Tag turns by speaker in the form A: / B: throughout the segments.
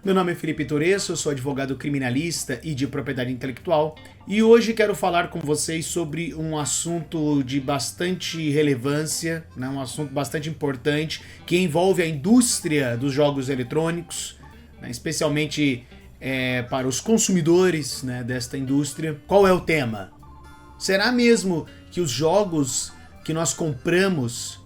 A: Meu nome é Felipe Toresso, eu sou advogado criminalista e de propriedade intelectual e hoje quero falar com vocês sobre um assunto de bastante relevância, né, um assunto bastante importante que envolve a indústria dos jogos eletrônicos, né, especialmente para os consumidores, né, desta indústria. Qual é o tema? Será mesmo que os jogos que nós compramos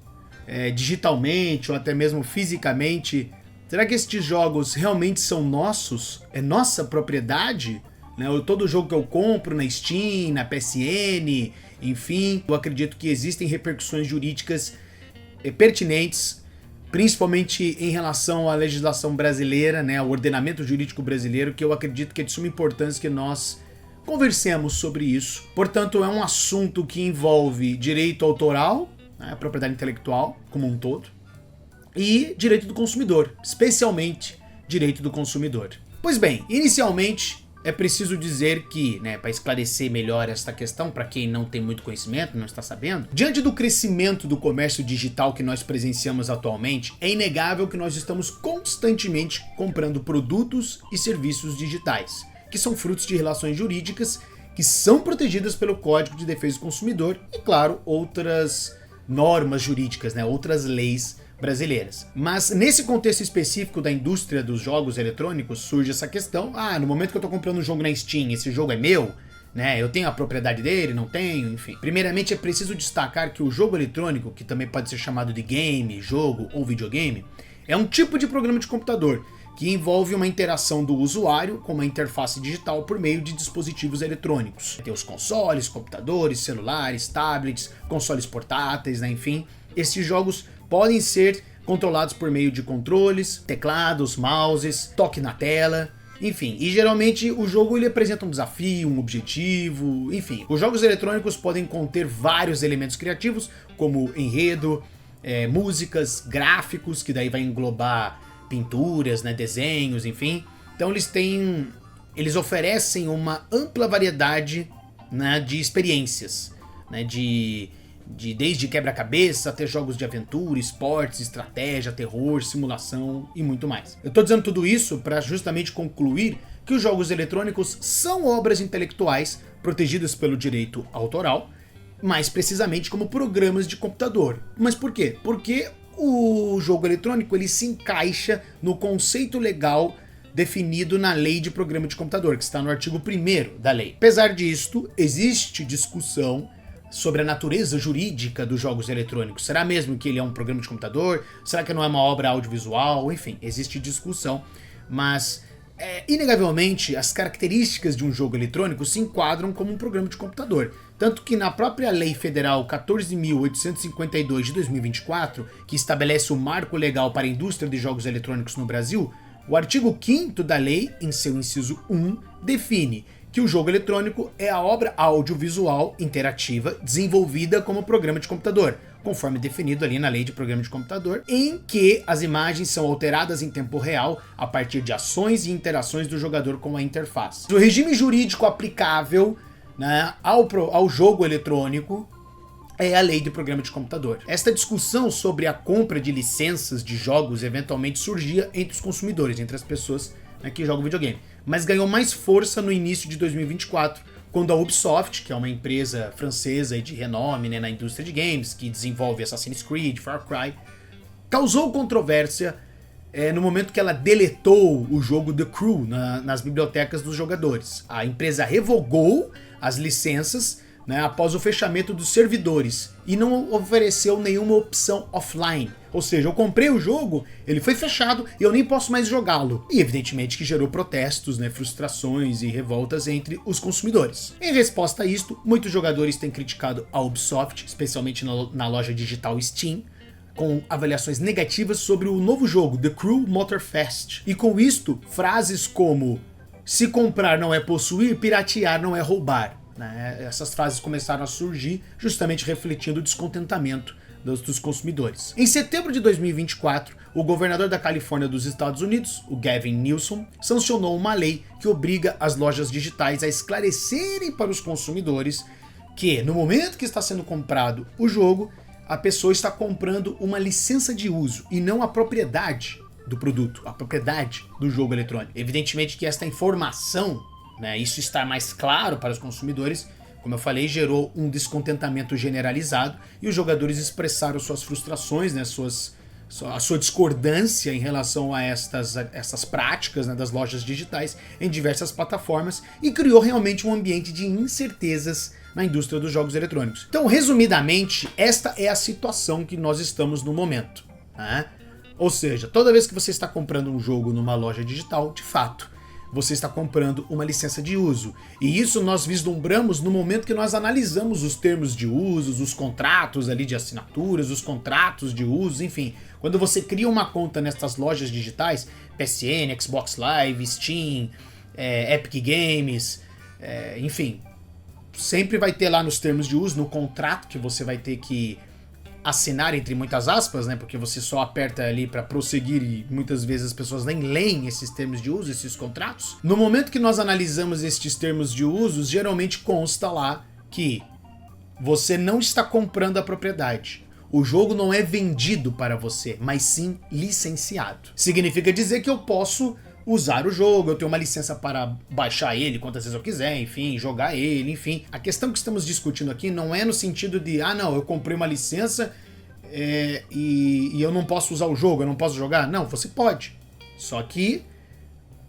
A: digitalmente ou até mesmo fisicamente, será que estes jogos realmente são nossos? É nossa propriedade? Né? Todo jogo que eu compro na Steam, na PSN, enfim, eu acredito que existem repercussões jurídicas pertinentes, principalmente em relação à legislação brasileira, né, ao ordenamento jurídico brasileiro, que eu acredito que é de suma importância que nós conversemos sobre isso. Portanto, é um assunto que envolve direito autoral, né, propriedade intelectual como um todo, e direito do consumidor, especialmente direito do consumidor. Pois bem, inicialmente é preciso dizer que, né, para esclarecer melhor esta questão, para quem não tem muito conhecimento, não está sabendo, diante do crescimento do comércio digital que nós presenciamos atualmente, é inegável que nós estamos constantemente comprando produtos e serviços digitais, que são frutos de relações jurídicas que são protegidas pelo Código de Defesa do Consumidor e, claro, outras normas jurídicas, né, outras leis brasileiras. Mas nesse contexto específico da indústria dos jogos eletrônicos surge essa questão, no momento que eu estou comprando um jogo na Steam, esse jogo é meu? Né, eu tenho a propriedade dele, não tenho, enfim. Primeiramente é preciso destacar que o jogo eletrônico, que também pode ser chamado de game, jogo ou videogame, é um tipo de programa de computador que envolve uma interação do usuário com uma interface digital por meio de dispositivos eletrônicos. Tem os consoles, computadores, celulares, tablets, consoles portáteis, né, enfim. Esses jogos podem ser controlados por meio de controles, teclados, mouses, toque na tela, enfim. E geralmente o jogo ele apresenta um desafio, um objetivo, enfim. Os jogos eletrônicos podem conter vários elementos criativos, como enredo, músicas, gráficos, que daí vai englobar pinturas, né, desenhos, enfim. Então eles oferecem uma ampla variedade, né, de experiências, né, desde quebra-cabeça até jogos de aventura, esportes, estratégia, terror, simulação e muito mais. Eu tô dizendo tudo isso para justamente concluir que os jogos eletrônicos são obras intelectuais protegidas pelo direito autoral, mais precisamente como programas de computador. Mas por quê? Porque o jogo eletrônico ele se encaixa no conceito legal definido na Lei de Programa de Computador, que está no artigo 1º da lei. Apesar disto, existe discussão sobre a natureza jurídica dos jogos eletrônicos. Será mesmo que ele é um programa de computador? Será que não é uma obra audiovisual? Enfim, existe discussão, mas inegavelmente as características de um jogo eletrônico se enquadram como um programa de computador. Tanto que na própria Lei Federal 14.852 de 2024, que estabelece o marco legal para a indústria de jogos eletrônicos no Brasil, o artigo 5º da lei, em seu inciso 1, define que o jogo eletrônico é a obra audiovisual interativa desenvolvida como programa de computador, conforme definido ali na Lei de Programa de Computador, em que as imagens são alteradas em tempo real a partir de ações e interações do jogador com a interface. O regime jurídico aplicável, né, ao jogo eletrônico é a Lei de Programa de Computador. Esta discussão sobre a compra de licenças de jogos eventualmente surgia entre os consumidores, entre as pessoas, né, que jogam videogame, mas ganhou mais força no início de 2024, quando a Ubisoft, que é uma empresa francesa de renome, né, na indústria de games, que desenvolve Assassin's Creed, Far Cry, causou controvérsia no momento que ela deletou o jogo The Crew nas bibliotecas dos jogadores. A empresa revogou as licenças, né, após o fechamento dos servidores e não ofereceu nenhuma opção offline. Ou seja, eu comprei o jogo, ele foi fechado e eu nem posso mais jogá-lo. E evidentemente que gerou protestos, né, frustrações e revoltas entre os consumidores. Em resposta a isto, muitos jogadores têm criticado a Ubisoft, especialmente na loja digital Steam, com avaliações negativas sobre o novo jogo, The Crew Motorfest. E com isto, frases como "se comprar não é possuir, piratear não é roubar", né? Essas frases começaram a surgir justamente refletindo o descontentamento dos consumidores. Em setembro de 2024, o governador da Califórnia dos Estados Unidos, o Gavin Newsom, sancionou uma lei que obriga as lojas digitais a esclarecerem para os consumidores que, no momento que está sendo comprado o jogo, a pessoa está comprando uma licença de uso e não a propriedade do produto, a propriedade do jogo eletrônico. Evidentemente que esta informação, né, isso estar mais claro para os consumidores, como eu falei, gerou um descontentamento generalizado e os jogadores expressaram suas frustrações, né, a sua discordância em relação a essas práticas, né, das lojas digitais em diversas plataformas e criou realmente um ambiente de incertezas na indústria dos jogos eletrônicos. Então, resumidamente, esta é a situação que nós estamos no momento, né? Ou seja, toda vez que você está comprando um jogo numa loja digital, de fato, você está comprando uma licença de uso. E isso nós vislumbramos no momento que nós analisamos os termos de uso, os contratos ali de assinaturas, os contratos de uso, enfim. Quando você cria uma conta nessas lojas digitais, PSN, Xbox Live, Steam, Epic Games, enfim, sempre vai ter lá nos termos de uso, no contrato que você vai ter que assinar, entre muitas aspas, né? Porque você só aperta ali para prosseguir e muitas vezes as pessoas nem leem esses termos de uso, esses contratos. No momento que nós analisamos estes termos de uso, geralmente consta lá que você não está comprando a propriedade. O jogo não é vendido para você, mas sim licenciado. Significa dizer que eu posso usar o jogo, eu tenho uma licença para baixar ele quantas vezes eu quiser, enfim, jogar ele, enfim. A questão que estamos discutindo aqui não é no sentido de, não, eu comprei uma licença e eu não posso usar o jogo, eu não posso jogar. Não, você pode. Só que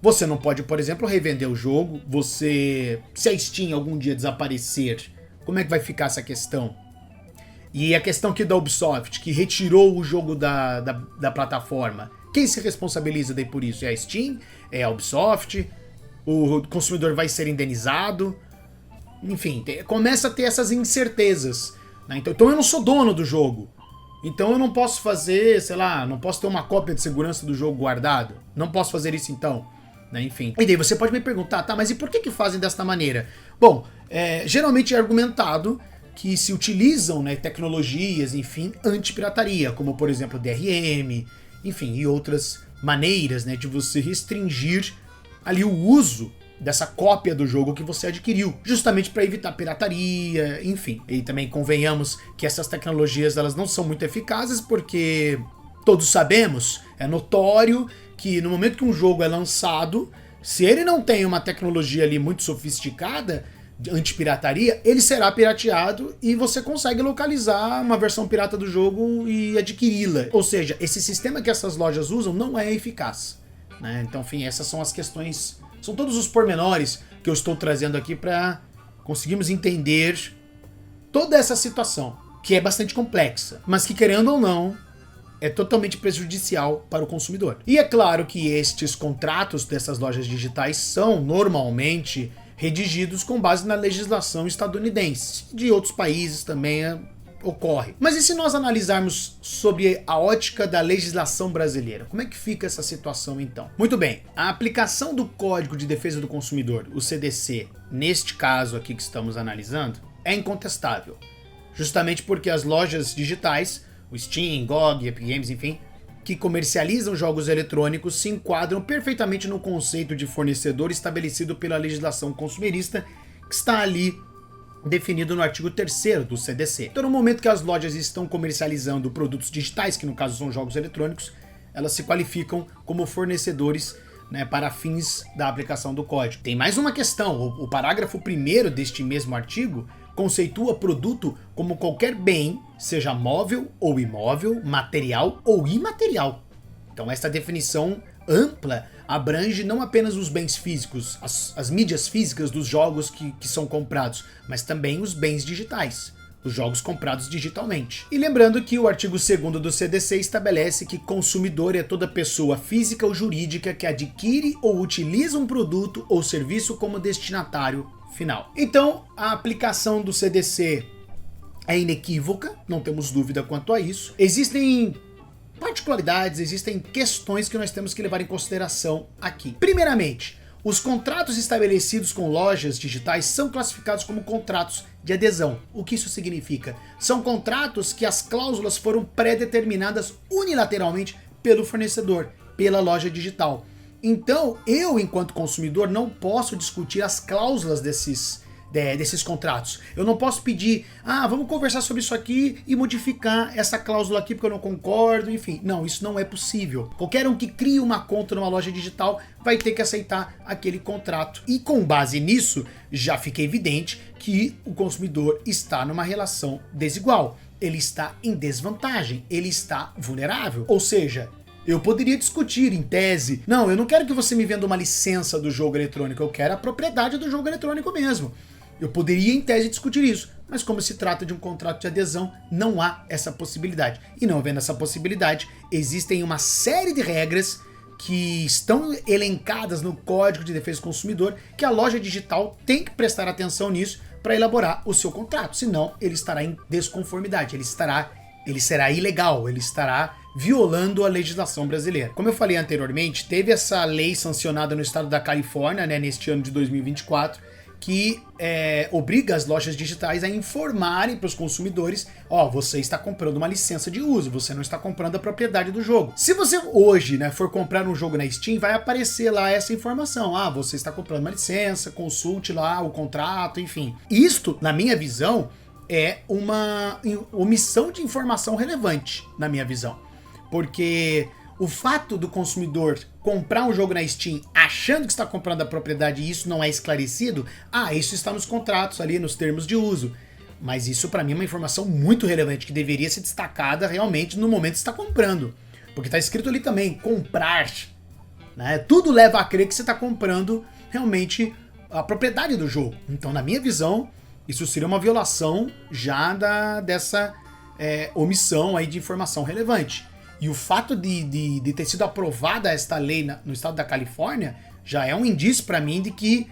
A: você não pode, por exemplo, revender o jogo. Se a Steam algum dia desaparecer, como é que vai ficar essa questão? E a questão aqui da Ubisoft, que retirou o jogo da plataforma, quem se responsabiliza daí por isso? É a Steam? É a Ubisoft? O consumidor vai ser indenizado? Enfim, começa a ter essas incertezas, né? Então eu não sou dono do jogo. Então eu não posso fazer, sei lá, não posso ter uma cópia de segurança do jogo guardado. Não posso fazer isso então, né? Enfim. E daí você pode me perguntar, tá, mas e por que fazem desta maneira? Bom, geralmente é argumentado que se utilizam, né, tecnologias, enfim, anti-pirataria, como por exemplo DRM, enfim, e outras maneiras, né, de você restringir ali o uso dessa cópia do jogo que você adquiriu, justamente para evitar pirataria, enfim. E também convenhamos que essas tecnologias elas não são muito eficazes porque todos sabemos, é notório que no momento que um jogo é lançado, se ele não tem uma tecnologia ali muito sofisticada, anti-pirataria, ele será pirateado e você consegue localizar uma versão pirata do jogo e adquiri-la. Ou seja, esse sistema que essas lojas usam não é eficaz, né? Então, enfim, essas são as questões, são todos os pormenores que eu estou trazendo aqui para conseguirmos entender toda essa situação, que é bastante complexa, mas que, querendo ou não, é totalmente prejudicial para o consumidor. E é claro que estes contratos dessas lojas digitais são normalmente redigidos com base na legislação estadunidense. De outros países também ocorre. Mas e se nós analisarmos sobre a ótica da legislação brasileira? Como é que fica essa situação então? Muito bem, a aplicação do Código de Defesa do Consumidor, o CDC, neste caso aqui que estamos analisando, é incontestável. Justamente porque as lojas digitais, o Steam, GOG, Epic Games, enfim, que comercializam jogos eletrônicos se enquadram perfeitamente no conceito de fornecedor estabelecido pela legislação consumerista, que está ali definido no artigo 3º do CDC. Então, no momento que as lojas estão comercializando produtos digitais, que no caso são jogos eletrônicos, elas se qualificam como fornecedores, né, para fins da aplicação do código. Tem mais uma questão, o parágrafo 1º deste mesmo artigo conceitua produto como qualquer bem, seja móvel ou imóvel, material ou imaterial. Então essa definição ampla abrange não apenas os bens físicos, as mídias físicas dos jogos que são comprados, mas também os bens digitais, os jogos comprados digitalmente. E lembrando que o artigo 2º do CDC estabelece que consumidor é toda pessoa física ou jurídica que adquire ou utiliza um produto ou serviço como destinatário final. Então, a aplicação do CDC é inequívoca, não temos dúvida quanto a isso. Existem particularidades, existem questões que nós temos que levar em consideração aqui. Primeiramente, os contratos estabelecidos com lojas digitais são classificados como contratos de adesão. O que isso significa? São contratos que as cláusulas foram pré-determinadas unilateralmente pelo fornecedor, pela loja digital. Então, eu, enquanto consumidor, não posso discutir as cláusulas desses contratos. Eu não posso pedir, vamos conversar sobre isso aqui e modificar essa cláusula aqui porque eu não concordo, enfim. Não, isso não é possível. Qualquer um que crie uma conta numa loja digital vai ter que aceitar aquele contrato. E com base nisso, já fica evidente que o consumidor está numa relação desigual. Ele está em desvantagem, ele está vulnerável. Ou seja, eu poderia discutir em tese, não, eu não quero que você me venda uma licença do jogo eletrônico, eu quero a propriedade do jogo eletrônico mesmo. Eu poderia em tese discutir isso, mas como se trata de um contrato de adesão, não há essa possibilidade. E não havendo essa possibilidade, existem uma série de regras que estão elencadas no Código de Defesa do Consumidor, que a loja digital tem que prestar atenção nisso para elaborar o seu contrato, senão ele estará em desconformidade, ele será ilegal, ele estará violando a legislação brasileira. Como eu falei anteriormente, teve essa lei sancionada no estado da Califórnia, né, neste ano de 2024, que obriga as lojas digitais a informarem para os consumidores, você está comprando uma licença de uso, você não está comprando a propriedade do jogo. Se você hoje, né, for comprar um jogo na Steam, vai aparecer lá essa informação, você está comprando uma licença, consulte lá o contrato, enfim. Isto, na minha visão, é uma omissão de informação relevante, na minha visão. Porque o fato do consumidor comprar um jogo na Steam achando que está comprando a propriedade e isso não é esclarecido, isso está nos contratos ali, nos termos de uso. Mas isso para mim é uma informação muito relevante que deveria ser destacada realmente no momento que está comprando. Porque está escrito ali também, comprar. Né? Tudo leva a crer que você está comprando realmente a propriedade do jogo. Então, na minha visão, isso seria uma violação já dessa omissão aí de informação relevante. E o fato de ter sido aprovada esta lei no estado da Califórnia já é um indício para mim de que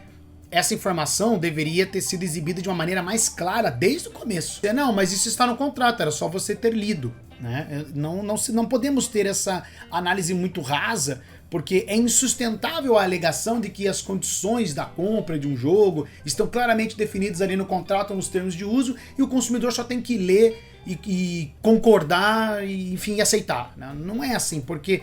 A: essa informação deveria ter sido exibida de uma maneira mais clara desde o começo. Não, mas isso está no contrato, era só você ter lido. Né? Não podemos ter essa análise muito rasa, porque é insustentável a alegação de que as condições da compra de um jogo estão claramente definidas ali no contrato, nos termos de uso, e o consumidor só tem que ler e concordar e, enfim, aceitar. Não é assim, porque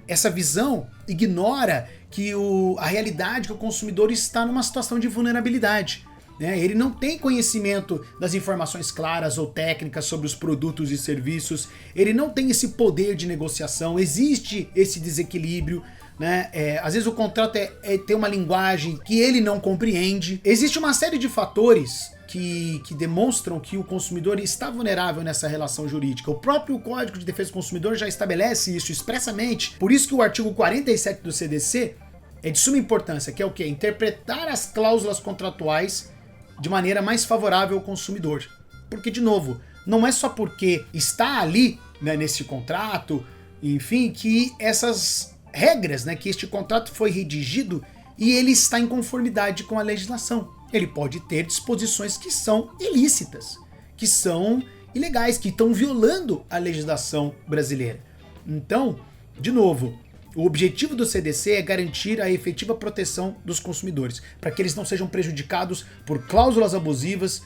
A: essa visão ignora que a realidade que o consumidor está numa situação de vulnerabilidade. Né? Ele não tem conhecimento das informações claras ou técnicas sobre os produtos e serviços, ele não tem esse poder de negociação, existe esse desequilíbrio. Né? Às vezes o contrato tem uma linguagem que ele não compreende. Existe uma série de fatores que demonstram que o consumidor está vulnerável nessa relação jurídica. O próprio Código de Defesa do Consumidor já estabelece isso expressamente. Por isso que o artigo 47 do CDC é de suma importância, que é o quê? Interpretar as cláusulas contratuais de maneira mais favorável ao consumidor. Porque, de novo, não é só porque está ali, né, nesse contrato, enfim, que essas regras, né, que este contrato foi redigido e ele está em conformidade com a legislação. Ele pode ter disposições que são ilícitas, que são ilegais, que estão violando a legislação brasileira. Então, de novo, o objetivo do CDC é garantir a efetiva proteção dos consumidores, para que eles não sejam prejudicados por cláusulas abusivas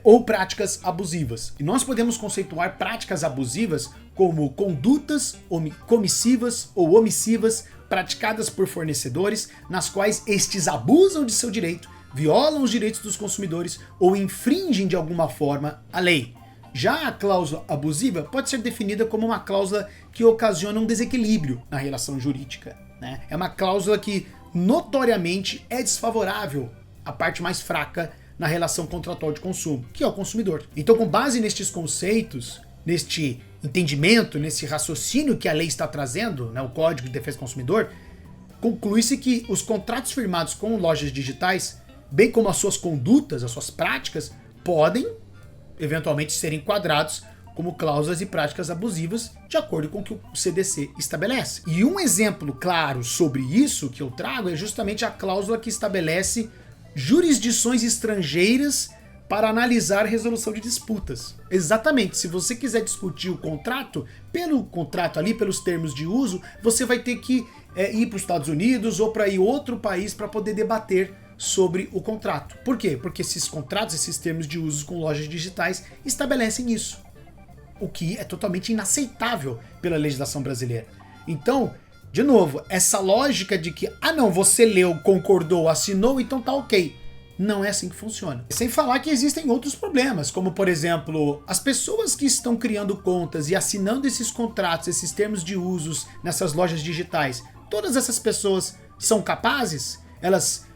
A: ou práticas abusivas. E nós podemos conceituar práticas abusivas como condutas comissivas ou omissivas praticadas por fornecedores, nas quais estes abusam de seu direito, violam os direitos dos consumidores ou infringem de alguma forma a lei. Já a cláusula abusiva pode ser definida como uma cláusula que ocasiona um desequilíbrio na relação jurídica. Né? É uma cláusula que notoriamente é desfavorável à parte mais fraca na relação contratual de consumo, que é o consumidor. Então, com base nestes conceitos, neste entendimento, nesse raciocínio que a lei está trazendo, né, o Código de Defesa do Consumidor, conclui-se que os contratos firmados com lojas digitais, bem como as suas condutas, as suas práticas, podem eventualmente ser enquadrados como cláusulas e práticas abusivas, de acordo com o que o CDC estabelece. E um exemplo claro sobre isso que eu trago é justamente a cláusula que estabelece jurisdições estrangeiras para analisar resolução de disputas. Exatamente, se você quiser discutir o contrato, pelo contrato ali, pelos termos de uso, você vai ter que ir para os Estados Unidos ou para ir outro país para poder debater sobre o contrato. Por quê? Porque esses contratos, esses termos de uso com lojas digitais estabelecem isso, o que é totalmente inaceitável pela legislação brasileira. Então, de novo, essa lógica de que, não, você leu, concordou, assinou, então tá ok. Não é assim que funciona. Sem falar que existem outros problemas, como por exemplo, as pessoas que estão criando contas e assinando esses contratos, esses termos de usos nessas lojas digitais, todas essas pessoas são capazes?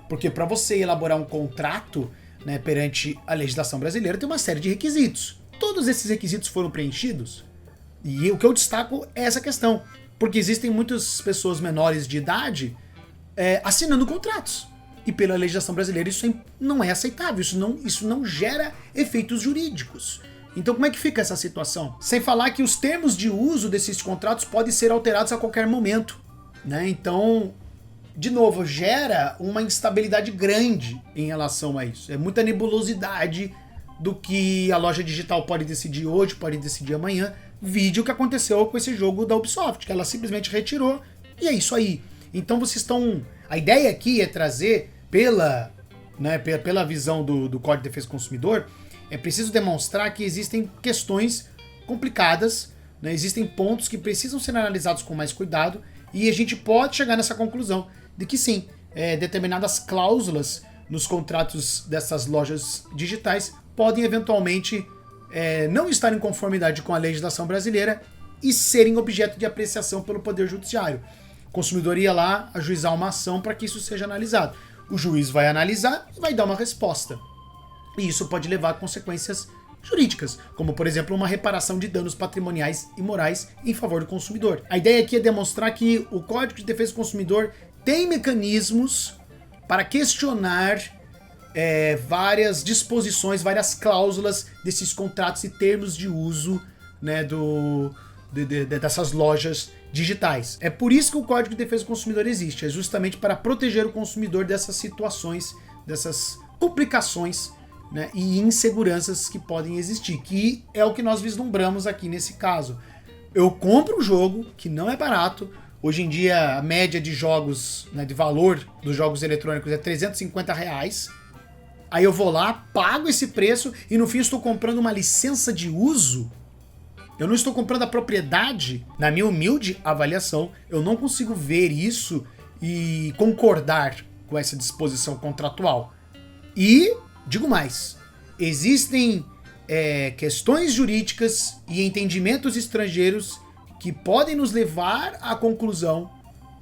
A: Porque para você elaborar um contrato, né, perante a legislação brasileira, tem uma série de requisitos. Todos esses requisitos foram preenchidos? E o que eu destaco é essa questão, porque existem muitas pessoas menores de idade assinando contratos. E pela legislação brasileira isso não é aceitável, isso não gera efeitos jurídicos. Então como é que fica essa situação? Sem falar que os termos de uso desses contratos podem ser alterados a qualquer momento, né? Então, de novo, gera uma instabilidade grande em relação a isso. É muita nebulosidade do que a loja digital pode decidir hoje, pode decidir amanhã. Vide o que aconteceu com esse jogo da Ubisoft, que ela simplesmente retirou e é isso aí. Então vocês estão... A ideia aqui é trazer, pela visão do Código de Defesa do Consumidor, é preciso demonstrar que existem questões complicadas, né? Existem pontos que precisam ser analisados com mais cuidado e a gente pode chegar nessa conclusão de que sim, determinadas cláusulas nos contratos dessas lojas digitais podem eventualmente não estar em conformidade com a legislação brasileira e serem objeto de apreciação pelo Poder Judiciário. O consumidor ia lá ajuizar uma ação para que isso seja analisado. O juiz vai analisar e vai dar uma resposta. E isso pode levar a consequências jurídicas, como por exemplo uma reparação de danos patrimoniais e morais em favor do consumidor. A ideia aqui é demonstrar que o Código de Defesa do Consumidor tem mecanismos para questionar várias disposições, várias cláusulas desses contratos e termos de uso, né, dessas lojas digitais. É por isso que o Código de Defesa do Consumidor existe, é justamente para proteger o consumidor dessas situações, dessas complicações, né, e inseguranças que podem existir, que é o que nós vislumbramos aqui nesse caso. Eu compro um jogo que não é barato, hoje em dia a média de jogos, né, de valor dos jogos eletrônicos é R$350, aí eu vou lá, pago esse preço e no fim estou comprando uma licença de uso. Eu não estou comprando a propriedade. Na minha humilde avaliação, eu não consigo ver isso e concordar com essa disposição contratual. E, digo mais, existem questões jurídicas e entendimentos estrangeiros que podem nos levar à conclusão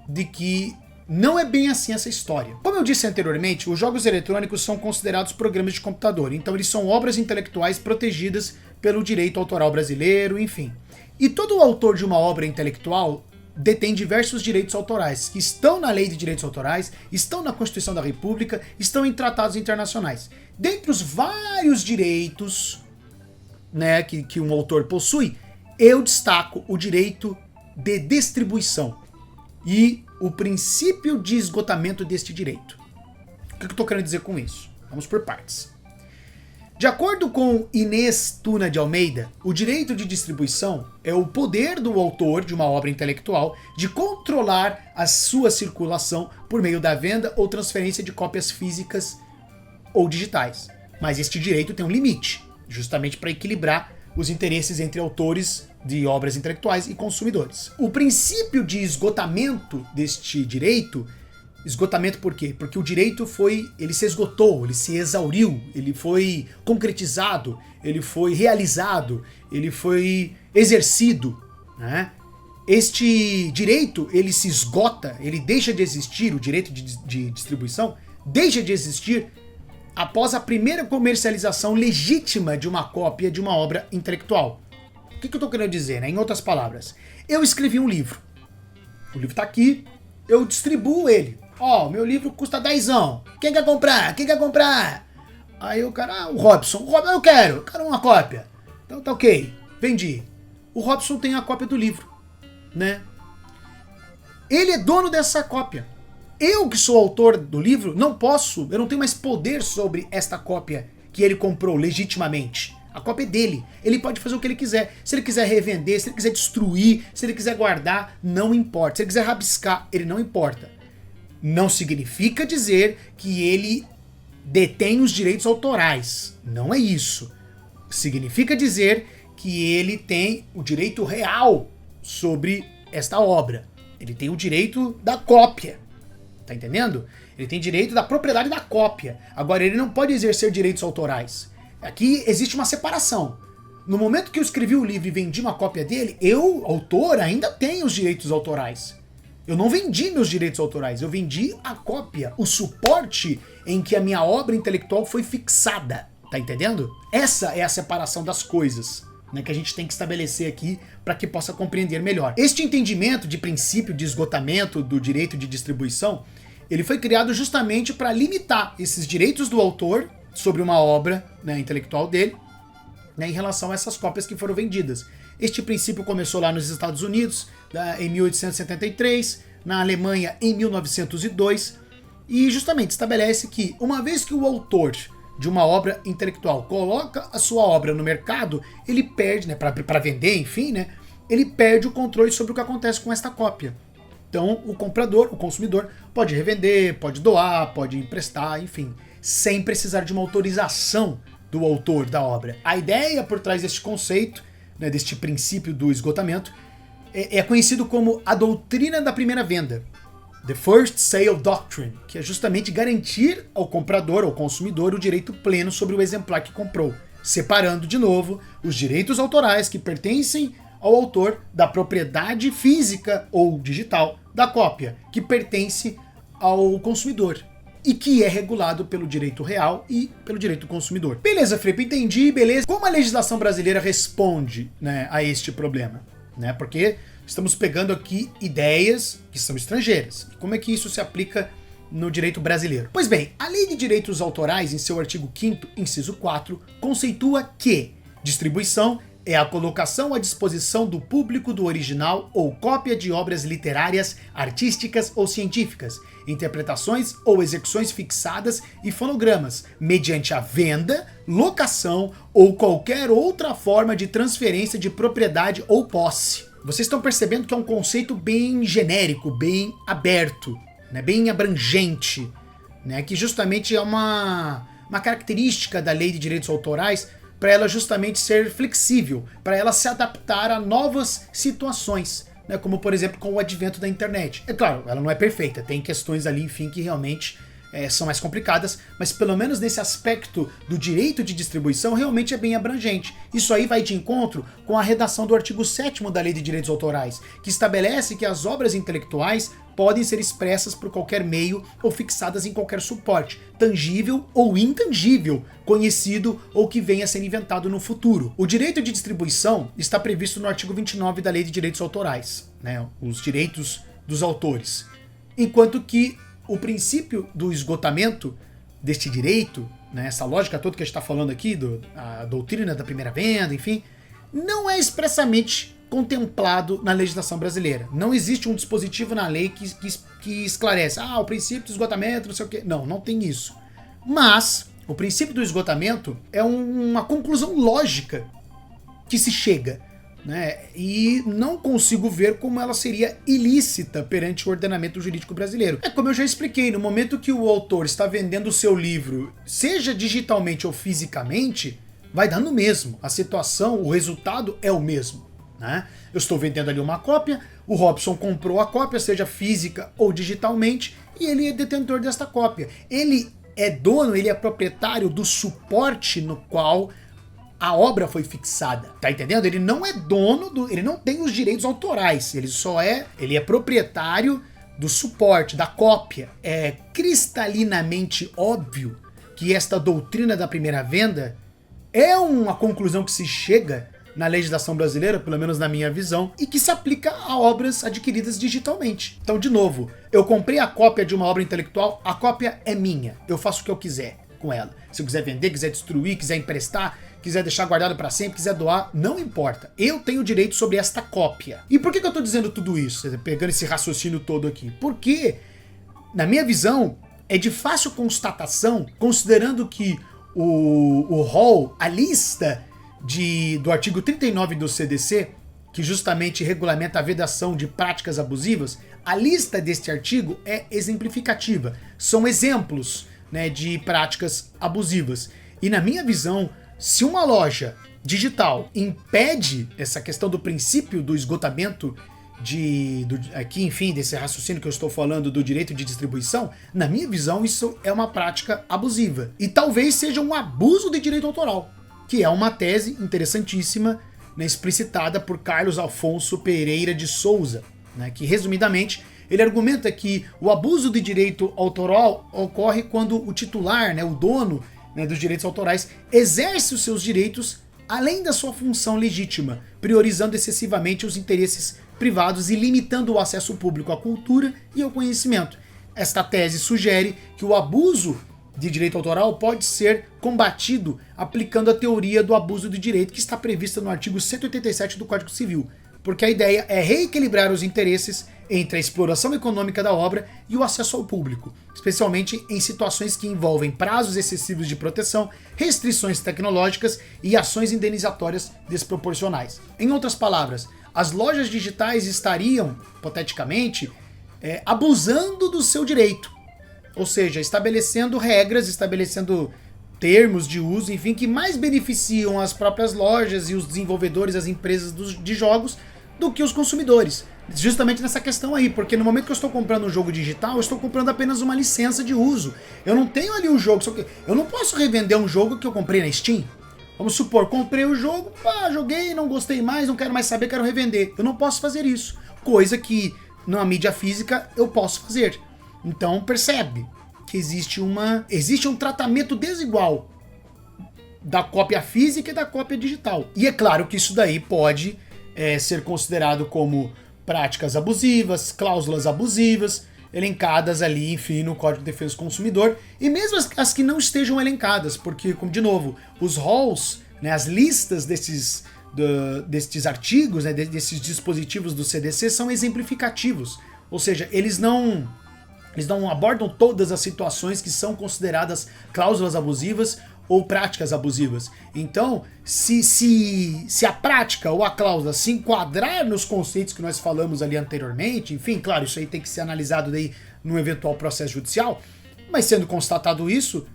A: de que não é bem assim essa história. Como eu disse anteriormente, os jogos eletrônicos são considerados programas de computador, então eles são obras intelectuais protegidas pelo direito autoral brasileiro, enfim. E todo autor de uma obra intelectual detém diversos direitos autorais, que estão na Lei de Direitos Autorais, estão na Constituição da República, estão em tratados internacionais. Dentre os vários direitos, né, que um autor possui, eu destaco o direito de distribuição e o princípio de esgotamento deste direito. O que eu estou querendo dizer com isso? Vamos por partes. De acordo com Inês Tuna de Almeida, o direito de distribuição é o poder do autor de uma obra intelectual de controlar a sua circulação por meio da venda ou transferência de cópias físicas ou digitais. Mas este direito tem um limite, justamente para equilibrar os interesses entre autores de obras intelectuais e consumidores. O princípio de esgotamento deste direito, esgotamento por quê? Porque o direito ele se esgotou, ele se exauriu, ele foi concretizado, ele foi realizado, ele foi exercido, né? Este direito, ele se esgota, ele deixa de existir, o direito de distribuição deixa de existir após a primeira comercialização legítima de uma cópia de uma obra intelectual. O que eu estou querendo dizer, né? Em outras palavras, eu escrevi um livro. O livro está aqui, eu distribuo ele. Ó, meu livro custa 10. Quem quer comprar? Quem quer comprar? Aí o cara, o Robson, eu quero uma cópia. Então tá ok, vendi. O Robson tem a cópia do livro, né? Ele é dono dessa cópia. Eu que sou autor do livro, eu não tenho mais poder sobre esta cópia que ele comprou legitimamente. A cópia é dele. Ele pode fazer o que ele quiser. Se ele quiser revender, se ele quiser destruir, se ele quiser guardar, não importa. Se ele quiser rabiscar, ele não importa. Não significa dizer que ele detém os direitos autorais. Não é isso. Significa dizer que ele tem o direito real sobre esta obra. Ele tem o direito da cópia. tá entendendo? Ele tem direito da propriedade da cópia. Agora, ele não pode exercer direitos autorais. Aqui existe uma separação. No momento que eu escrevi o livro e vendi uma cópia dele, eu, autor, ainda tenho os direitos autorais. Eu não vendi meus direitos autorais, eu vendi a cópia, o suporte em que a minha obra intelectual foi fixada, tá entendendo? Essa é a separação das coisas, né, que a gente tem que estabelecer aqui para que possa compreender melhor. Este entendimento de princípio de esgotamento do direito de distribuição, ele foi criado justamente para limitar esses direitos do autor sobre uma obra, né, intelectual dele, né, em relação a essas cópias que foram vendidas. Este princípio começou lá nos Estados Unidos, em 1873, na Alemanha em 1902, e justamente estabelece que, uma vez que o autor de uma obra intelectual coloca a sua obra no mercado, ele perde, né, para vender, enfim, né, ele perde o controle sobre o que acontece com esta cópia. Então, o comprador, o consumidor, pode revender, pode doar, pode emprestar, enfim, sem precisar de uma autorização do autor da obra. A ideia por trás deste conceito, né, deste princípio do esgotamento, é conhecido como a doutrina da primeira venda, The First Sale Doctrine, que é justamente garantir ao comprador, ao consumidor, o direito pleno sobre o exemplar que comprou, separando de novo os direitos autorais que pertencem ao autor da propriedade física ou digital da cópia, que pertence ao consumidor e que é regulado pelo direito real e pelo direito do consumidor. Beleza, Felipe, entendi, beleza. Como a legislação brasileira responde, né, a este problema? Né, porque estamos pegando aqui ideias que são estrangeiras. Como é que isso se aplica no direito brasileiro? Pois bem, a Lei de Direitos Autorais, em seu artigo 5º, inciso 4, conceitua que distribuição é a colocação à disposição do público do original ou cópia de obras literárias, artísticas ou científicas, interpretações ou execuções fixadas e fonogramas, mediante a venda, locação ou qualquer outra forma de transferência de propriedade ou posse. Vocês estão percebendo que é um conceito bem genérico, bem aberto, né, bem abrangente, né, que justamente é uma característica da Lei de Direitos Autorais para ela justamente ser flexível, para ela se adaptar a novas situações, né, como por exemplo com o advento da internet. É claro, ela não é perfeita, tem questões ali, enfim, que realmente são mais complicadas, mas pelo menos nesse aspecto do direito de distribuição realmente é bem abrangente. Isso aí vai de encontro com a redação do artigo 7º da Lei de Direitos Autorais, que estabelece que as obras intelectuais podem ser expressas por qualquer meio ou fixadas em qualquer suporte, tangível ou intangível, conhecido ou que venha a ser inventado no futuro. O direito de distribuição está previsto no artigo 29 da Lei de Direitos Autorais, né, os direitos dos autores, enquanto que o princípio do esgotamento deste direito, né, essa lógica toda que a gente está falando aqui, a doutrina da primeira venda, enfim, não é expressamente contemplado na legislação brasileira. Não existe um dispositivo na lei que esclarece, o princípio do esgotamento, não sei o quê. Não tem isso. Mas o princípio do esgotamento é uma conclusão lógica que se chega, né? E não consigo ver como ela seria ilícita perante o ordenamento jurídico brasileiro. É como eu já expliquei, no momento que o autor está vendendo o seu livro, seja digitalmente ou fisicamente, vai dar no mesmo. A situação, o resultado é o mesmo, né? Eu estou vendendo ali uma cópia, o Robson comprou a cópia, seja física ou digitalmente, e ele é detentor desta cópia. Ele é dono, ele é proprietário do suporte no qual a obra foi fixada, tá entendendo? Ele não é dono ele não tem os direitos autorais, ele é proprietário do suporte, da cópia. É cristalinamente óbvio que esta doutrina da primeira venda é uma conclusão que se chega na legislação brasileira, pelo menos na minha visão, e que se aplica a obras adquiridas digitalmente. Então, de novo, eu comprei a cópia de uma obra intelectual, a cópia é minha, eu faço o que eu quiser com ela. Se eu quiser vender, quiser destruir, quiser emprestar, quiser deixar guardado para sempre, quiser doar, não importa. Eu tenho direito sobre esta cópia. E por que eu tô dizendo tudo isso? Pegando esse raciocínio todo aqui. Porque, na minha visão, é de fácil constatação, considerando que o rol, a lista do artigo 39 do CDC, que justamente regulamenta a vedação de práticas abusivas, a lista deste artigo é exemplificativa. São exemplos, né, de práticas abusivas. E na minha visão, se uma loja digital impede essa questão do princípio do esgotamento aqui, enfim, desse raciocínio que eu estou falando do direito de distribuição, na minha visão, isso é uma prática abusiva. E talvez seja um abuso de direito autoral, que é uma tese interessantíssima, né, explicitada por Carlos Afonso Pereira de Souza, né, que resumidamente ele argumenta que o abuso de direito autoral ocorre quando o titular, né, o dono, né, dos direitos autorais, exerce os seus direitos além da sua função legítima, priorizando excessivamente os interesses privados e limitando o acesso público à cultura e ao conhecimento. Esta tese sugere que o abuso de direito autoral pode ser combatido aplicando a teoria do abuso de direito que está prevista no artigo 187 do Código Civil, porque a ideia é reequilibrar os interesses entre a exploração econômica da obra e o acesso ao público, especialmente em situações que envolvem prazos excessivos de proteção, restrições tecnológicas e ações indenizatórias desproporcionais. Em outras palavras, as lojas digitais estariam, hipoteticamente, abusando do seu direito, ou seja, estabelecendo regras, estabelecendo termos de uso, enfim, que mais beneficiam as próprias lojas e os desenvolvedores, as empresas de jogos, do que os consumidores. Justamente nessa questão aí, porque no momento que eu estou comprando um jogo digital, eu estou comprando apenas uma licença de uso. Eu não tenho ali um jogo, eu não posso revender um jogo que eu comprei na Steam. Vamos supor, comprei o jogo, joguei, não gostei mais, não quero mais saber, quero revender. Eu não posso fazer isso, coisa que na mídia física eu posso fazer. Então percebe que existe um tratamento desigual da cópia física e da cópia digital. E é claro que isso daí pode ser considerado como práticas abusivas, cláusulas abusivas, elencadas ali, enfim, no Código de Defesa do Consumidor, e mesmo as que não estejam elencadas, porque, como de novo, os halls, né, as listas destes artigos, né, desses dispositivos do CDC são exemplificativos, ou seja, eles não abordam todas as situações que são consideradas cláusulas abusivas ou práticas abusivas. Então, se a prática ou a cláusula se enquadrar nos conceitos que nós falamos ali anteriormente, enfim, claro, isso aí tem que ser analisado daí num eventual processo judicial, mas sendo constatado isso,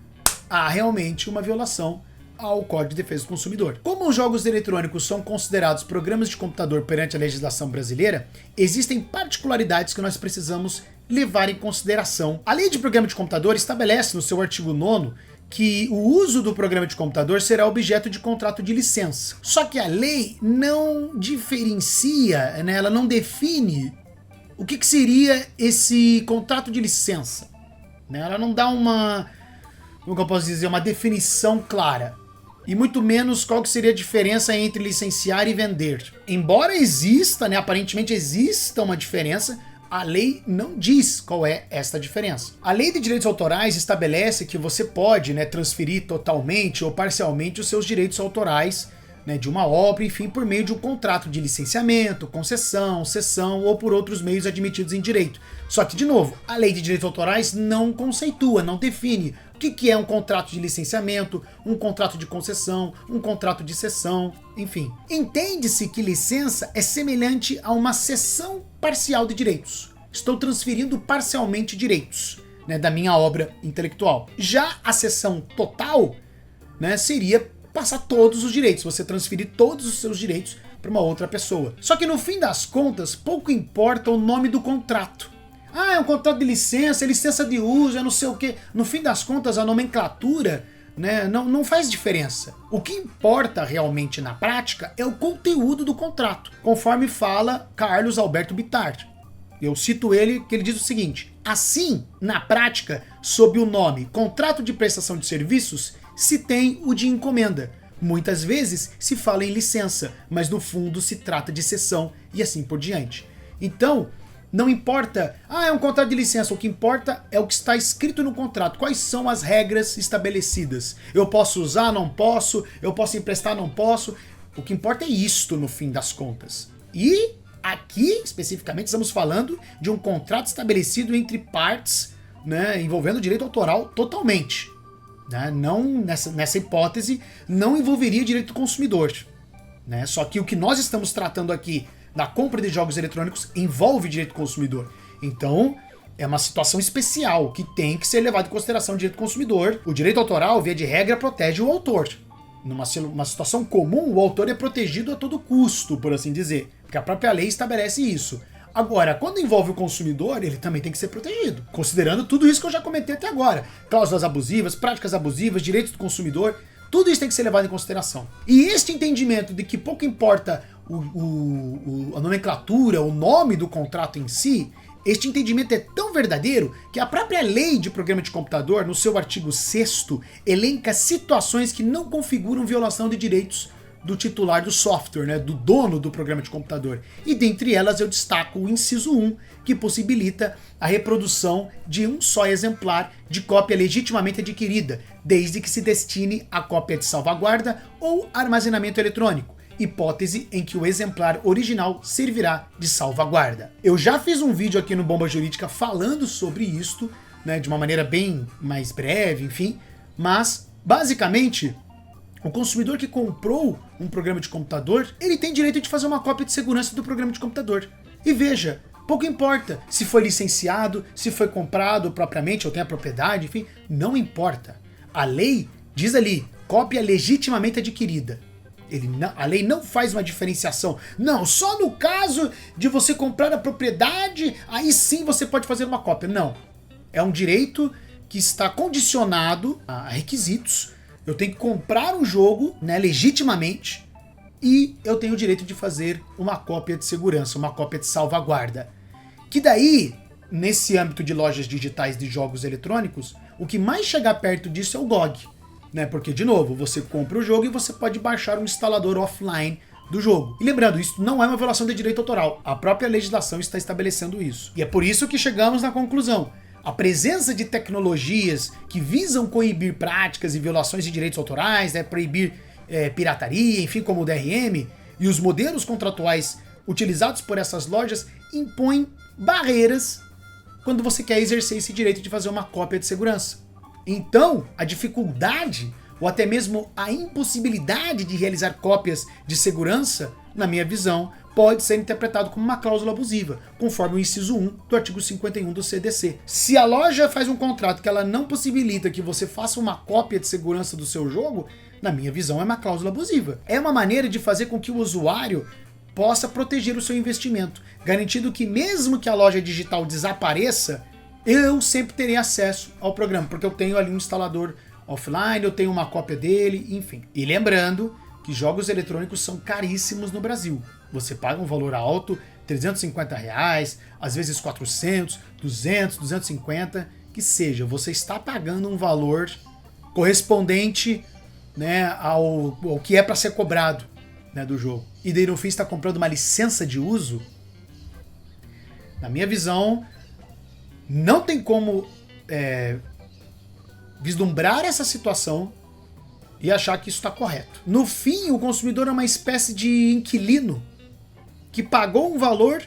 A: há realmente uma violação ao Código de Defesa do Consumidor. Como os jogos eletrônicos são considerados programas de computador perante a legislação brasileira, existem particularidades que nós precisamos levar em consideração. A Lei de Programa de Computador estabelece no seu artigo 9º que o uso do programa de computador será objeto de contrato de licença. Só que a lei não diferencia, né, ela não define o que seria esse contrato de licença. Né? Ela não dá como eu posso dizer, uma definição clara. E muito menos qual que seria a diferença entre licenciar e vender. Embora exista, né, aparentemente exista uma diferença, a lei não diz qual é esta diferença. A Lei de Direitos Autorais estabelece que você pode, né, transferir totalmente ou parcialmente os seus direitos autorais, né, de uma obra, enfim, por meio de um contrato de licenciamento, concessão, cessão ou por outros meios admitidos em direito. Só que, de novo, a Lei de Direitos Autorais não conceitua, não define o que é um contrato de licenciamento, um contrato de concessão, um contrato de cessão, enfim. Entende-se que licença é semelhante a uma cessão parcial de direitos. Estou transferindo parcialmente direitos, né, da minha obra intelectual. Já a cessão total, né, seria passar todos os direitos, você transferir todos os seus direitos para uma outra pessoa. Só que no fim das contas, pouco importa o nome do contrato. É um contrato de licença, é licença de uso, é não sei o quê. No fim das contas, a nomenclatura, né, não faz diferença. O que importa realmente na prática é o conteúdo do contrato, conforme fala Carlos Alberto Bittar. Eu cito ele, que ele diz o seguinte: assim, na prática, sob o nome contrato de prestação de serviços, se tem o de encomenda. Muitas vezes se fala em licença, mas no fundo se trata de cessão e assim por diante. Então, não importa, é um contrato de licença, o que importa é o que está escrito no contrato, quais são as regras estabelecidas. Eu posso usar, não posso, eu posso emprestar, não posso. O que importa é isto no fim das contas. E aqui, especificamente, estamos falando de um contrato estabelecido entre partes, né, envolvendo direito autoral totalmente. Né? Não, nessa hipótese, não envolveria direito do consumidor. Né? Só que o que nós estamos tratando aqui da compra de jogos eletrônicos envolve direito do consumidor. Então, é uma situação especial que tem que ser levado em consideração o direito do consumidor. O direito autoral, via de regra, protege o autor. Numa situação comum, o autor é protegido a todo custo, por assim dizer, porque a própria lei estabelece isso. Agora, quando envolve o consumidor, ele também tem que ser protegido, considerando tudo isso que eu já comentei até agora. Cláusulas abusivas, práticas abusivas, direitos do consumidor, tudo isso tem que ser levado em consideração. E este entendimento de que pouco importa a nomenclatura, o nome do contrato em si, este entendimento é tão verdadeiro que a própria lei de programa de computador, no seu artigo 6º, elenca situações que não configuram violação de direitos do titular do software, né, do dono do programa de computador. E dentre elas eu destaco o inciso 1, que possibilita a reprodução de um só exemplar de cópia legitimamente adquirida, desde que se destine a cópia de salvaguarda ou armazenamento eletrônico, hipótese em que o exemplar original servirá de salvaguarda. Eu já fiz um vídeo aqui no Bomba Jurídica falando sobre isto, né, de uma maneira bem mais breve, enfim, mas basicamente o consumidor que comprou um programa de computador, ele tem direito de fazer uma cópia de segurança do programa de computador. E veja, pouco importa se foi licenciado, se foi comprado propriamente ou tem a propriedade, enfim, não importa. A lei diz ali, cópia legitimamente adquirida. A lei não faz uma diferenciação. Não, só no caso de você comprar a propriedade, aí sim você pode fazer uma cópia. Não. É um direito que está condicionado a requisitos. Eu tenho que comprar um jogo, né, legitimamente, e eu tenho o direito de fazer uma cópia de segurança, uma cópia de salvaguarda. Que daí, nesse âmbito de lojas digitais de jogos eletrônicos, o que mais chega perto disso é o GOG. Né? Porque, de novo, você compra o jogo e você pode baixar um instalador offline do jogo. E lembrando, isso não é uma violação de direito autoral. A própria legislação está estabelecendo isso. E é por isso que chegamos na conclusão. A presença de tecnologias que visam coibir práticas e violações de direitos autorais, né, proibir pirataria, enfim, como o DRM, e os modelos contratuais utilizados por essas lojas impõem barreiras quando você quer exercer esse direito de fazer uma cópia de segurança. Então, a dificuldade ou até mesmo a impossibilidade de realizar cópias de segurança, na minha visão, pode ser interpretado como uma cláusula abusiva, conforme o inciso 1 do artigo 51 do CDC. Se a loja faz um contrato que ela não possibilita que você faça uma cópia de segurança do seu jogo, na minha visão é uma cláusula abusiva. É uma maneira de fazer com que o usuário possa proteger o seu investimento, garantindo que mesmo que a loja digital desapareça, eu sempre terei acesso ao programa, porque eu tenho ali um instalador offline, eu tenho uma cópia dele, enfim. E lembrando que jogos eletrônicos são caríssimos no Brasil. Você paga um valor alto, R$350, às vezes 400, 200, 250, que seja, você está pagando um valor correspondente, né, ao que é para ser cobrado, né, do jogo. E daí no fim está comprando uma licença de uso. Na minha visão, não tem como vislumbrar essa situação e achar que isso está correto. No fim, o consumidor é uma espécie de inquilino que pagou um valor,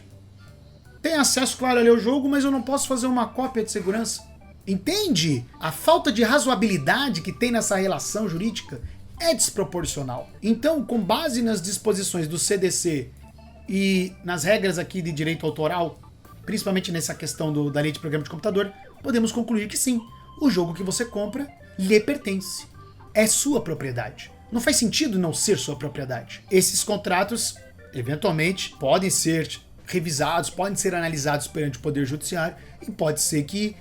A: tem acesso, claro, ali ao jogo, mas eu não posso fazer uma cópia de segurança. Entende? A falta de razoabilidade que tem nessa relação jurídica é desproporcional. Então, com base nas disposições do CDC e nas regras aqui de direito autoral, principalmente nessa questão da lei de programa de computador, podemos concluir que sim, o jogo que você compra lhe pertence. É sua propriedade. Não faz sentido não ser sua propriedade. Esses contratos, eventualmente, podem ser revisados, podem ser analisados perante o Poder Judiciário e pode ser que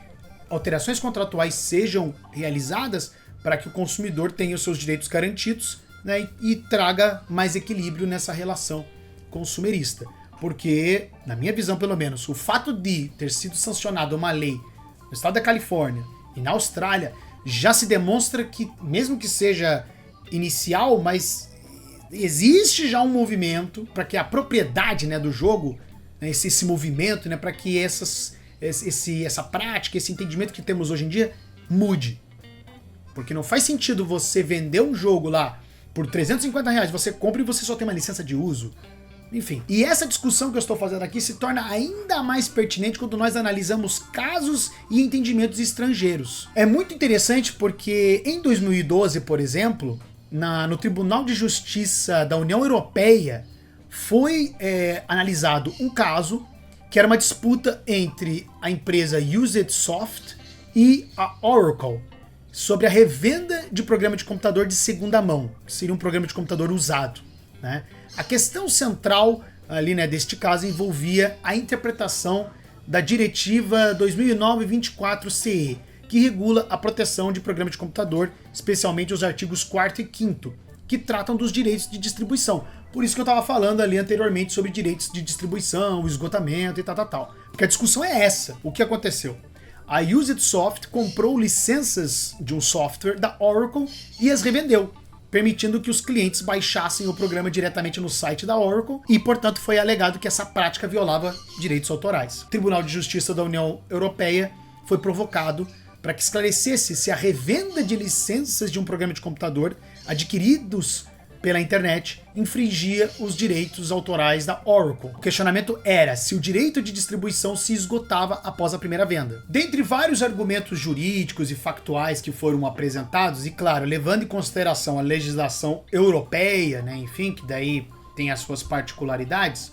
A: alterações contratuais sejam realizadas para que o consumidor tenha os seus direitos garantidos, né, e traga mais equilíbrio nessa relação consumerista. Porque, na minha visão pelo menos, o fato de ter sido sancionada uma lei no estado da Califórnia e na Austrália já se demonstra que, mesmo que seja inicial, mas existe já um movimento para que a propriedade, né, do jogo, né, esse movimento, né, para que essa prática, esse entendimento que temos hoje em dia mude. Porque não faz sentido você vender um jogo lá por R$350, você compra e você só tem uma licença de uso. Enfim, e essa discussão que eu estou fazendo aqui se torna ainda mais pertinente quando nós analisamos casos e entendimentos estrangeiros. É muito interessante porque em 2012, por exemplo, no Tribunal de Justiça da União Europeia, foi analisado um caso que era uma disputa entre a empresa UsedSoft e a Oracle sobre a revenda de programa de computador de segunda mão, que seria um programa de computador usado, né? A questão central ali, né, deste caso envolvia a interpretação da Diretiva 2009-24/CE, que regula a proteção de programas de computador, especialmente os artigos 4º e 5º, que tratam dos direitos de distribuição. Por isso que eu estava falando ali anteriormente sobre direitos de distribuição, esgotamento e tal. Porque a discussão é essa. O que aconteceu? A UsedSoft comprou licenças de um software da Oracle e as revendeu, permitindo que os clientes baixassem o programa diretamente no site da Oracle e, portanto, foi alegado que essa prática violava direitos autorais. O Tribunal de Justiça da União Europeia foi provocado para que esclarecesse se a revenda de licenças de um programa de computador adquiridos pela internet infringia os direitos autorais da Oracle. O questionamento era se o direito de distribuição se esgotava após a primeira venda. Dentre vários argumentos jurídicos e factuais que foram apresentados, e claro, levando em consideração a legislação europeia, né, enfim, que daí tem as suas particularidades,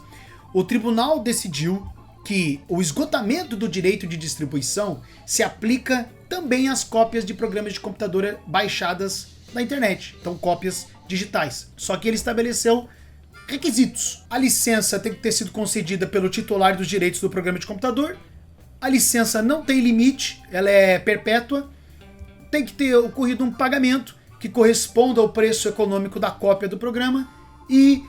A: o tribunal decidiu que o esgotamento do direito de distribuição se aplica também às cópias de programas de computador baixadas na internet, então cópias digitais. Só que ele estabeleceu requisitos. A licença tem que ter sido concedida pelo titular dos direitos do programa de computador, a licença não tem limite, ela é perpétua, tem que ter ocorrido um pagamento que corresponda ao preço econômico da cópia do programa e,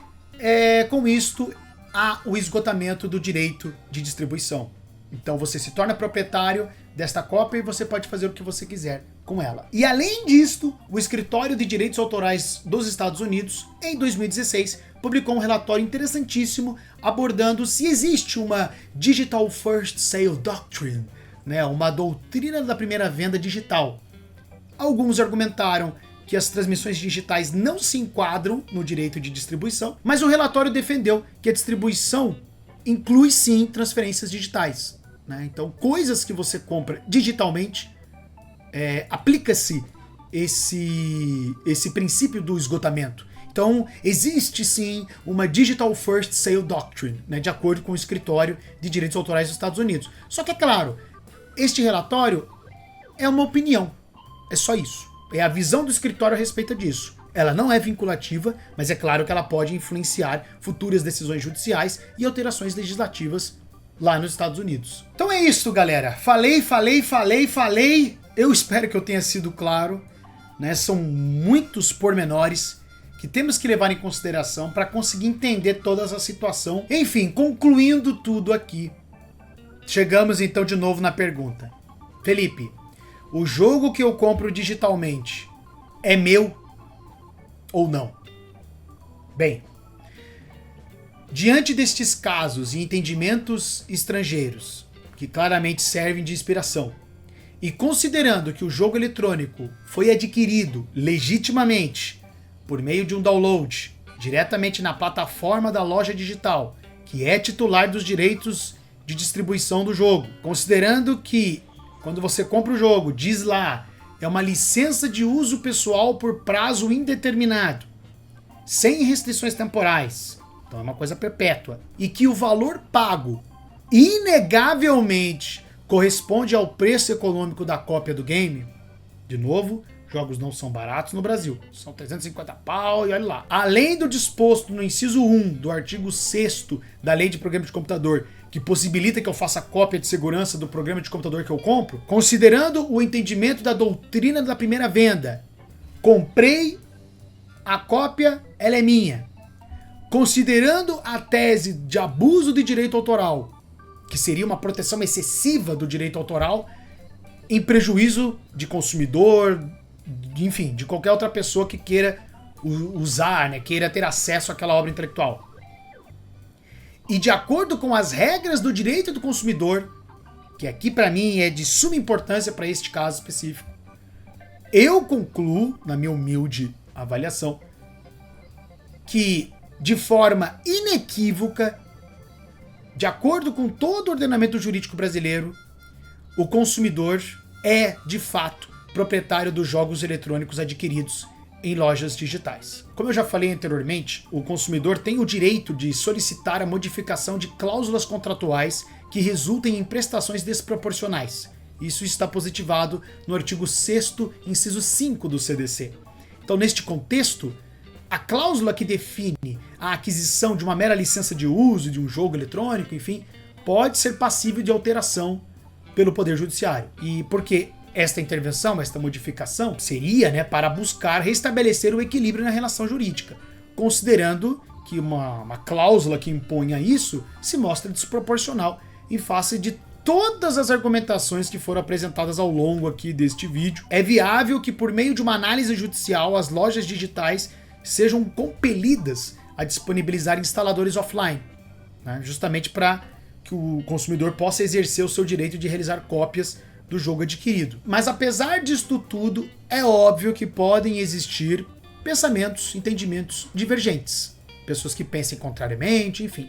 A: com isto, há o esgotamento do direito de distribuição. Então você se torna proprietário desta cópia e você pode fazer o que você quiser com ela. E além disto, o Escritório de Direitos Autorais dos Estados Unidos, em 2016, publicou um relatório interessantíssimo abordando se existe uma Digital First Sale Doctrine, né, uma doutrina da primeira venda digital. Alguns argumentaram que as transmissões digitais não se enquadram no direito de distribuição, mas o relatório defendeu que a distribuição inclui sim transferências digitais, né? Então, coisas que você compra digitalmente, aplica-se esse princípio do esgotamento. Então, existe sim uma Digital First Sale Doctrine, né, de acordo com o Escritório de Direitos Autorais dos Estados Unidos. Só que, é claro, este relatório é uma opinião, é só isso. É a visão do escritório a respeito disso. Ela não é vinculativa, mas é claro que ela pode influenciar futuras decisões judiciais e alterações legislativas lá nos Estados Unidos. Então é isso, galera. Falei. Eu espero que eu tenha sido claro, né? São muitos pormenores que temos que levar em consideração para conseguir entender toda essa situação. Enfim, concluindo tudo aqui, chegamos então de novo na pergunta. Felipe, o jogo que eu compro digitalmente é meu ou não? Bem, diante destes casos e entendimentos estrangeiros, que claramente servem de inspiração, e considerando que o jogo eletrônico foi adquirido legitimamente por meio de um download diretamente na plataforma da loja digital, que é titular dos direitos de distribuição do jogo, considerando que quando você compra o jogo, diz lá, é uma licença de uso pessoal por prazo indeterminado, sem restrições temporais, então é uma coisa perpétua, e que o valor pago inegavelmente corresponde ao preço econômico da cópia do game, de novo, jogos não são baratos no Brasil, são 350 pau e olha lá. Além do disposto no inciso 1 do artigo 6º da Lei de Programa de Computador, que possibilita que eu faça cópia de segurança do programa de computador que eu compro, considerando o entendimento da doutrina da primeira venda, comprei a cópia, ela é minha. Considerando a tese de abuso de direito autoral, que seria uma proteção excessiva do direito autoral, em prejuízo de consumidor, enfim, de qualquer outra pessoa que queira usar, né, queira ter acesso àquela obra intelectual. E de acordo com as regras do direito do consumidor, que aqui para mim é de suma importância para este caso específico, eu concluo, na minha humilde avaliação, que de forma inequívoca, de acordo com todo o ordenamento jurídico brasileiro, o consumidor é, de fato, proprietário dos jogos eletrônicos adquiridos em lojas digitais. Como eu já falei anteriormente, o consumidor tem o direito de solicitar a modificação de cláusulas contratuais que resultem em prestações desproporcionais. Isso está positivado no artigo 6º, inciso 5 do CDC. Então, neste contexto, a cláusula que define a aquisição de uma mera licença de uso de um jogo eletrônico, enfim, pode ser passível de alteração pelo Poder Judiciário. E porque esta intervenção, esta modificação, seria, né, para buscar restabelecer o equilíbrio na relação jurídica, considerando que uma cláusula que imponha isso se mostra desproporcional em face de todas as argumentações que foram apresentadas ao longo aqui deste vídeo. É viável que por meio de uma análise judicial as lojas digitais sejam compelidas a disponibilizar instaladores offline, né, justamente para que o consumidor possa exercer o seu direito de realizar cópias do jogo adquirido. Mas apesar disto tudo, é óbvio que podem existir pensamentos, entendimentos divergentes, pessoas que pensem contrariamente, enfim.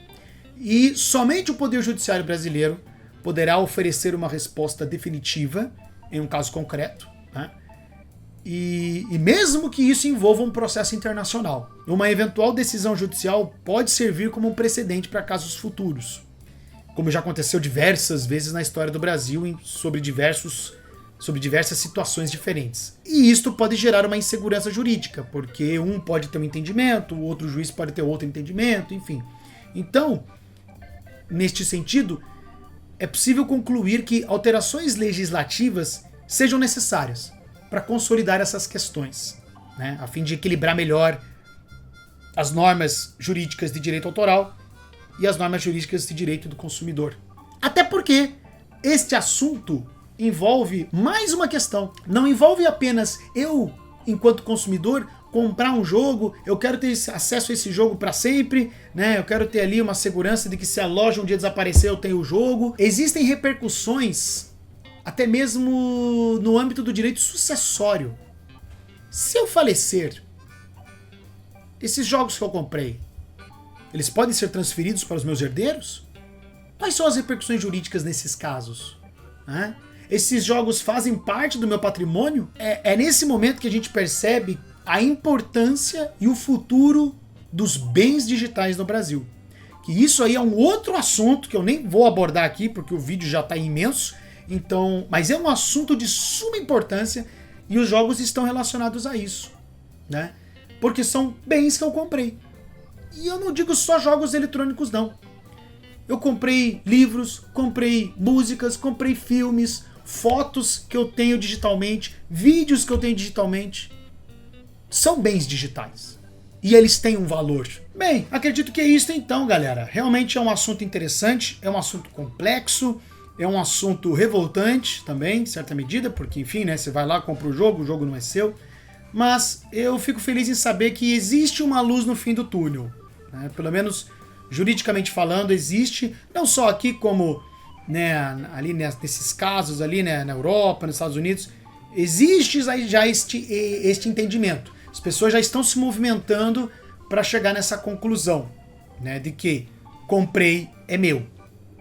A: E somente o Poder Judiciário brasileiro poderá oferecer uma resposta definitiva em um caso concreto, né? E mesmo que isso envolva um processo internacional, uma eventual decisão judicial pode servir como um precedente para casos futuros, como já aconteceu diversas vezes na história do Brasil sobre diversas situações diferentes. E isto pode gerar uma insegurança jurídica, porque um pode ter um entendimento, o outro juiz pode ter outro entendimento, enfim. Então, neste sentido, é possível concluir que alterações legislativas sejam necessárias para consolidar essas questões, né, a fim de equilibrar melhor as normas jurídicas de direito autoral e as normas jurídicas de direito do consumidor. Até porque este assunto envolve mais uma questão. Não envolve apenas eu, enquanto consumidor, comprar um jogo, eu quero ter acesso a esse jogo para sempre, né? Eu quero ter ali uma segurança de que se a loja um dia desaparecer eu tenho o jogo. Existem repercussões até mesmo no âmbito do direito sucessório. Se eu falecer, esses jogos que eu comprei, eles podem ser transferidos para os meus herdeiros? Quais são as repercussões jurídicas nesses casos, né? Esses jogos fazem parte do meu patrimônio? É nesse momento que a gente percebe a importância e o futuro dos bens digitais no Brasil. Que isso aí é um outro assunto que eu nem vou abordar aqui, porque o vídeo já está imenso. Então, mas é um assunto de suma importância e os jogos estão relacionados a isso, né? Porque são bens que eu comprei. E eu não digo só jogos eletrônicos, não. Eu comprei livros, comprei músicas, comprei filmes, fotos que eu tenho digitalmente, vídeos que eu tenho digitalmente. São bens digitais. E eles têm um valor. Bem, acredito que é isso então, galera. Realmente é um assunto interessante, é um assunto complexo, é um assunto revoltante também, em certa medida, porque, enfim, né, você vai lá, compra o jogo não é seu. Mas eu fico feliz em saber que existe uma luz no fim do túnel, né? Pelo menos juridicamente falando, existe, não só aqui como, né, ali nesses casos ali, né, na Europa, nos Estados Unidos, existe já este entendimento. As pessoas já estão se movimentando para chegar nessa conclusão, né, de que comprei é meu,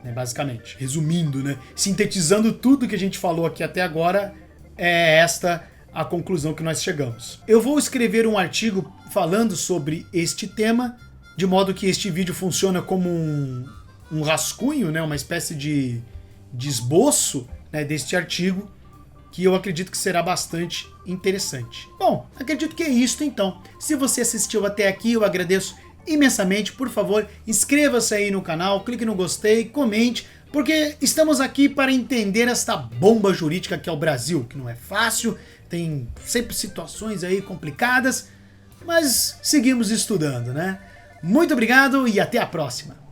A: né, basicamente. Resumindo, né, sintetizando tudo que a gente falou aqui até agora, é esta a conclusão que nós chegamos. Eu vou escrever um artigo falando sobre este tema, de modo que este vídeo funciona como um rascunho, né, uma espécie de esboço, né, deste artigo, que eu acredito que será bastante interessante. Bom, acredito que é isso então. Se você assistiu até aqui, eu agradeço imensamente. Por favor, inscreva-se aí no canal, clique no gostei, comente, porque estamos aqui para entender esta bomba jurídica que é o Brasil, que não é fácil, tem sempre situações aí complicadas, mas seguimos estudando, né? Muito obrigado e até a próxima!